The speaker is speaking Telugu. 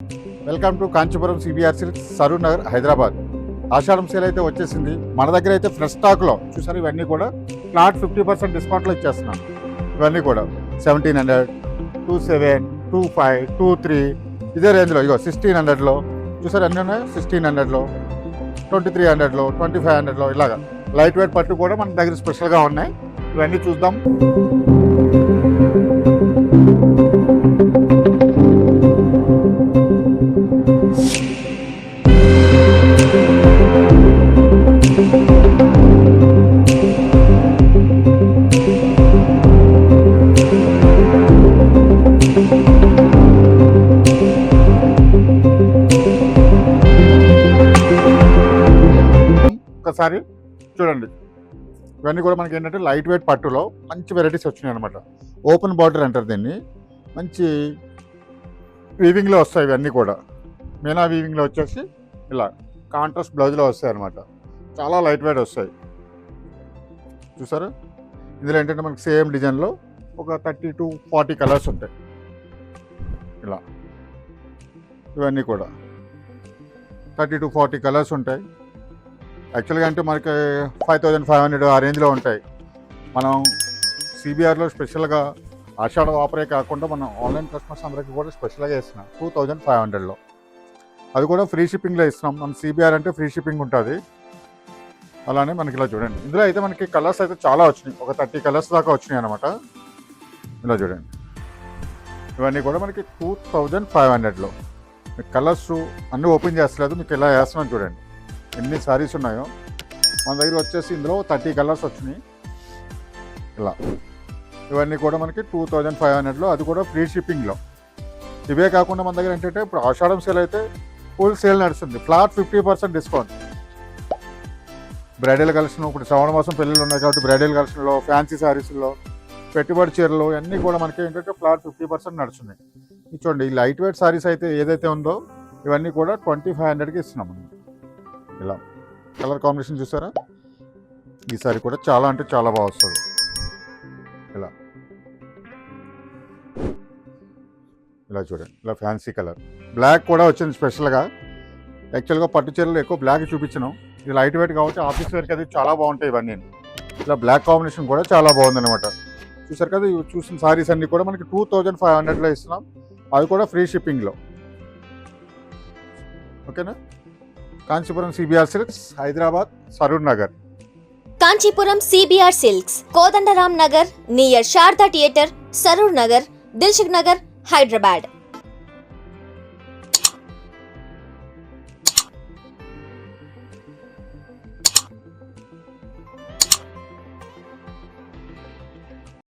Welcome to Kanchipuram CBR Silks, Saroor Nagar, Hyderabad. ఆషాఢం సేల్ అయితే వచ్చేసింది. మన దగ్గర అయితే ఫ్రెష్ స్టాక్లో చూసారు, ఇవన్నీ కూడా ఫ్లాట్ 50% డిస్కౌంట్లో ఇచ్చేస్తున్నాను. ఇవన్నీ కూడా 1700, 27, 25, 23 ఇదే రేంజ్లో. ఇగో 1600లో చూసారు, అన్నీ ఉన్నాయి. 1600లో, 2300లో, 2500లో ఇలాగా లైట్ వెయిట్ పట్టు కూడా మన దగ్గర స్పెషల్గా ఉన్నాయి. ఇవన్నీ చూద్దాం. ఒకసారి చూడండి, ఇవన్నీ కూడా మనకి ఏంటంటే లైట్ వెయిట్ పట్టులో మంచి వెరైటీస్ వచ్చినాయి అనమాట. ఓపెన్ బార్డర్ అంటారు దీన్ని. మంచి వీవింగ్లో వస్తాయి ఇవన్నీ కూడా. మీనా వీవింగ్లో వచ్చేసి ఇలా కాంట్రాస్ట్ బ్లౌజ్లో వస్తాయి అనమాట. చాలా లైట్ వెయిట్ వస్తాయి చూసారు. ఇందులో ఏంటంటే మనకి సేమ్ డిజైన్లో ఒక 30 to 40 కలర్స్ ఉంటాయి. ఇలా ఇవన్నీ కూడా 30 to 40 కలర్స్ ఉంటాయి. యాక్చువల్గా అంటే మనకి 5500 ఆ రేంజ్లో ఉంటాయి. మనం సిబిఆర్లో స్పెషల్గా ఆషాఢ ఆఫరే కాకుండా మనం ఆన్లైన్ కస్టమర్స్ అందరికీ కూడా స్పెషల్గా ఇస్తున్నాం 2500లో. అది కూడా ఫ్రీ షిప్పింగ్లో ఇస్తున్నాం. మన సిబిఆర్ అంటే ఫ్రీ షిప్పింగ్ ఉంటుంది. అలానే మనకి ఇలా చూడండి, ఇందులో అయితే మనకి కలర్స్ అయితే చాలా వచ్చినాయి. ఒక 30 కలర్స్ దాకా వచ్చినాయి అనమాట. ఇలా చూడండి, ఇవన్నీ కూడా మనకి 2500లో. మీకు కలర్స్ అన్నీ ఓపెన్ చేస్తలేదు, మీకు ఇలా వేస్తున్నాను చూడండి ఎన్ని సారీస్ ఉన్నాయో. మన దగ్గర వచ్చేసి ఇందులో 30 కలర్స్ వచ్చినాయి. ఇలా ఇవన్నీ కూడా మనకి 2500లో, అది కూడా ఫ్రీ షిప్పింగ్లో. ఇవే కాకుండా మన దగ్గర ఏంటంటే ఇప్పుడు ఆషాఢం సేల్ అయితే ఫుల్ సేల్ నడుస్తుంది. Flat 50% discount. బ్రైడల్ కలెక్షన్, ఇప్పుడు శ్రావణ మాసం పెళ్ళిళ్ళు ఉన్నాయి కాబట్టి బ్రైడల్ కలెక్షన్లో, ఫ్యాన్సీ శారీస్లో, పెట్టుబడి చీరలు అన్నీ కూడా మనకి ఏంటంటే ఫ్లాట్ 50% నడుస్తున్నాయి. చూడండి, ఈ లైట్ వెయిట్ శారీస్ అయితే ఏదైతే ఉందో ఇవన్నీ కూడా 2500కి ఇస్తున్నాం. ఇలా కలర్ కాంబినేషన్ చూసారా, ఈ సారీ కూడా చాలా అంటే చాలా బాగా వస్తుంది. ఇలా ఇలా చూడండి, ఇలా ఫ్యాన్సీ కలర్. బ్లాక్ కూడా వచ్చింది స్పెషల్గా. యాక్చువల్గా పట్టు చీరలు ఎక్కువ బ్లాక్ చూపించినాం. ఇది లైట్ వెయిట్ కాబట్టి ఆఫీస్ వేర్కి అది చాలా బాగుంటాయి ఇవన్నీ. ఇలా బ్లాక్ కాంబినేషన్ కూడా చాలా బాగుంది అనమాట. చూసారు కదా, ఇవి చూసిన సారీస్ అన్నీ కూడా మనకి 2500లో ఇస్తున్నాం. అది కూడా ఫ్రీ షిప్పింగ్లో. ఓకేనా. Kanchipuram CBR silks, Hyderabad, Saroor Nagar. Kanchipuram CBR silks, Kodandaram Nagar near Sharada theatre, Saroor Nagar, Dilsukh Nagar, Hyderabad.